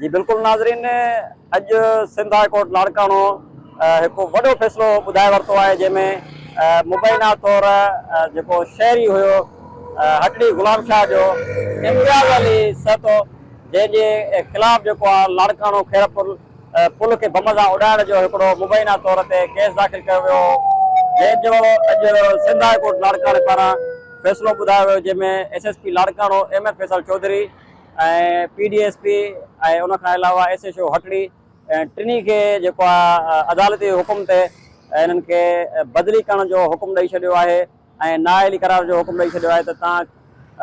जी बिल्कुल नाज़रीन, अज सिंध हाई कोर्ट लाड़काणो एक वॾो फ़ैसिलो ॿुधाए वरितो आहे जंहिंमें मुबैना तौर जेको शहरी हुयो हटड़ी गुलाम शाह जो इम्तियाज़ अली सहतो जंहिंजे ख़िलाफ़ जेको आहे लाड़काणो खैरपुर पुल खे बम सां उॾाइण जो हिकिड़ो मुबैना तौर ते केस दाख़िल कयो वियो जंहिंजो अॼु सिंध हाई कोर्ट लाड़काणे पारां फ़ैसिलो ॿुधायो वियो जंहिंमें SSP लाड़काणो M.F. फैसल चौधरी ऐं PDSP ऐं उन खां अलावा SHO हटड़ी टिनी खे जेको आहे अदालती हुकुम ते इन्हनि खे बदिली करण जो हुकुम ॾेई छॾियो आहे ऐं नाअहली करार जो हुकुम ॾेई छॾियो आहे त तव्हां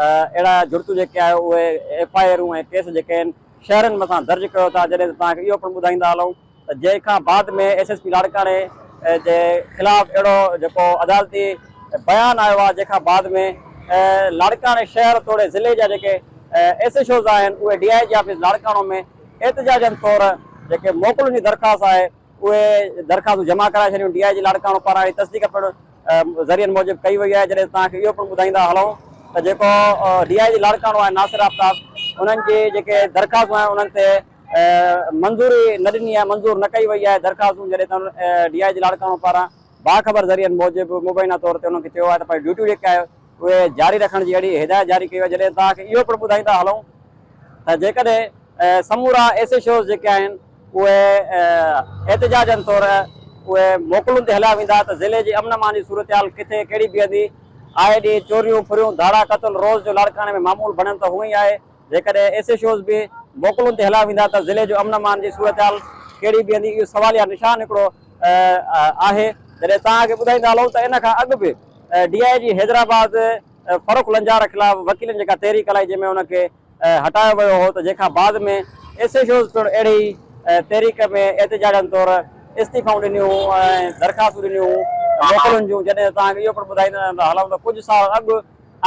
अहिड़ा जुर्तूं जेके आहे उहे FIR ऐं केस जेके आहिनि शहरनि मथां दर्ज कयो था। जॾहिं त तव्हांखे इहो पिणु ॿुधाईंदा हलूं त जंहिंखां बाद में SSP लाड़काणे जे ख़िलाफ़ अहिड़ो जेको अदालती बयानु आयो आहे जंहिंखां बाद में लाड़काणे शहर तोड़े ज़िले जा जेके SHOs आहिनि उहे DIG ऑफिस लाड़काणो में एहतजाजनि तौर जेके मोकिलुनि जी दरख़्वास्त आहे उहे दरख़्वास्तूं जमा कराए छॾियूं DIG लाड़काणो पारां तस्दीक पिणु ज़रियनि मूजिबि कई वई आहे। जॾहिं तव्हांखे इहो पिणु ॿुधाईंदा हलूं त जेको DIG लाड़काणो आहे नासिर आफ्ताब उन्हनि जी जेके दरख़्वास्तूं आहिनि उन्हनि ते मंज़ूरी न ॾिनी आहे, मंज़ूर न कई वई आहे दरख़्वास्तूं। जॾहिं त DIG लाड़काणो पारां बाख़बर ज़रियनि मूजिबि मुबैना तौर ते उन्हनि खे चयो आहे त पंहिंजी ड्यूटियूं जेके आहे उहे जारी रखण जी अहिड़ी हिदायत जारी कई आहे। जॾहिं तव्हांखे इहो पिणु ॿुधाईंदा हलूं त जेकॾहिं समूरा SHOs जेके आहिनि उहे एहतजाजनि तौर उहे मोकलुनि ते हलिया वेंदा त ज़िले जी अमन अमान जी सूरत हाल किथे कहिड़ी बीहंदी। आए ॾींहुं चोरियूं फुरियूं धाड़ा क़तल रोज़ जो लाड़काणे में मामूल बणनि त हूअं ई आहे। जेकॾहिं SHOs बि मोकलुनि ते हलिया वेंदा त ज़िले जो अमन अमान जी सूरत हाल कहिड़ी बीहंदी, इहो सवालिया निशान हिकिड़ो आहे। जॾहिं तव्हांखे ॿुधाईंदा हलूं त इन खां अॻु बि DIG हैदराबाद फ़ारूक लंजार खिलाफ़ वकीलनि जेका तहरीक हलाई जंहिंमें उनखे हटायो वियो हो त जंहिंखां बाद में SHOs पिणु अहिड़ी तहरीक में एहतजाजनि तौर इस्तीफ़ाऊं ॾिनियूं ऐं दरख़्वास्तूं ॾिनियूं मोकलुनि जूं। जॾहिं तव्हांखे इहो पिणु ॿुधाईंदा हलूं त कुझु साल अॻु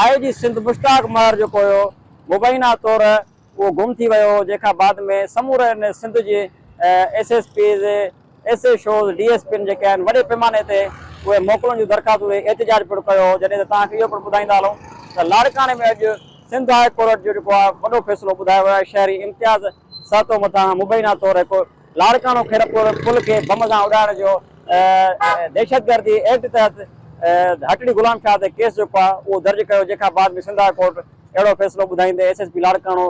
IG सिंध मुश्ताक महर जेको हुयो मुबैना तौर उहो गुम थी वियो हो, जंहिंखां बाद में समूरे सिंध जी SSPs SHOs DSPs जेके आहिनि वॾे पैमाने ते उहे मोकलुनि जूं दरख़्वास्तूं एहतजाज पिणु कयो। जॾहिं त तव्हांखे इहो पिणु ॿुधाईंदा हलूं त लाड़काणे में अॼु सिंध हाई कोर्ट जो जेको आहे वॾो फ़ैसिलो ॿुधायो वियो आहे। शहरी इम्तियाज़ सहतो मथां मुबैना तौर हिकु लाड़काणो खैरपुर पुल खे बम सां उॾाइण जो दहशतगर्दी एक्ट तहत हटड़ी गुलाम शाह ते केस जेको आहे उहो दर्ज कयो, जंहिंखां बाद में सिंध हाई कोर्ट अहिड़ो फ़ैसिलो ॿुधाईंदे SSP लाड़काणो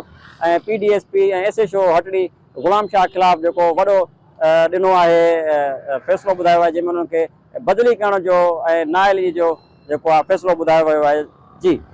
ऐं PDSP ऐं SHO हटड़ी गुलाम शाह ख़िलाफ़ जेको वॾो ॾिनो आहे फ़ैसिलो ॿुधायो आहे जंहिंमें उन्हनि खे बदिली करण जो ऐं नाअहली जो जेको आहे फ़ैसिलो ॿुधायो वियो आहे। जी।